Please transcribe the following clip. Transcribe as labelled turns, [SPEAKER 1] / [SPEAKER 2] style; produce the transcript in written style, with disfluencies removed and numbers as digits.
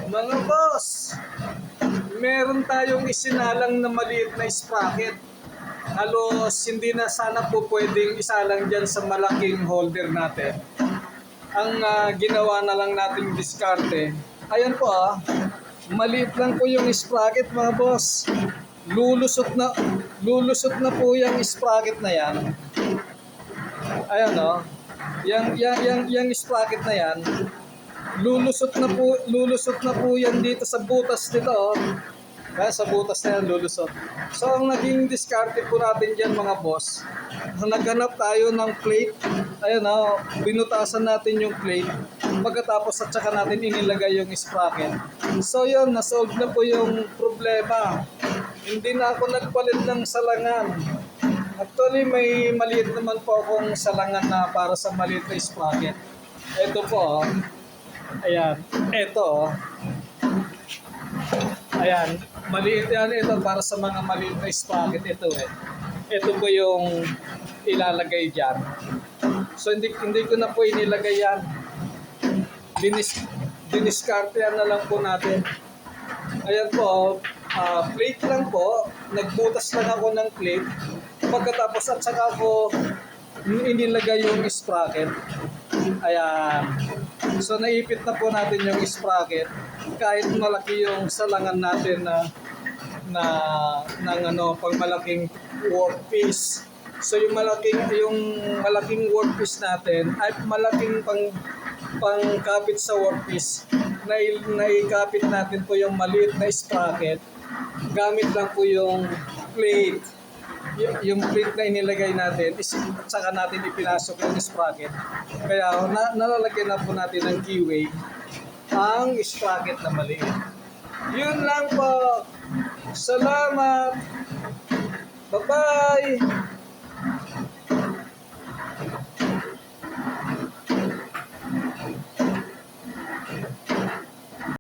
[SPEAKER 1] Mga boss, meron tayong isinalang na maliit na sprocket. Halos hindi na sana po pwedeng isalang dyan sa malaking holder natin. Ang ginawa na lang nating diskarte. Ayan po maliit lang po yung sprocket mga boss. Lulusot na po yung sprocket na yan. Ayan yung sprocket na yan. Lulusot na po yan dito sa butas nito sa butas na yan lulusot. So ang naging diskarte po natin dyan mga boss, naghanap tayo ng plate. Ayan binutasan natin yung plate. Pagkatapos at saka natin inilagay yung sprocket. So yun, nasolve na po yung problema. Hindi na ako nagpalit ng salangan. Actually may maliit naman po akong salangan na para sa maliit na sprocket. Ito po ayan, ito ayan, maliit yan ito para sa mga maliit na sprocket ito Ito po yung ilalagay dyan. So hindi ko na po inilagay yan. Diniskarte yan na lang po natin. Ayan po, plate lang po. Nagbutas lang ako ng plate. Pagkatapos at saka ako inilagay yung sprocket. Ayan. So naipit na po natin yung sprocket kahit malaki yung salangan natin pang malaking workpiece. So yung malaking workpiece natin ay malaking pangkapit sa workpiece. Naikapit natin po yung maliit na sprocket. Gamit lang po yung plate. Yung plate na inilagay natin, saka natin ipinasok yung sprocket. Kaya nalalagyan na po natin ng keyway ang sprocket na maliit. Yun lang po. Salamat. Bye-bye.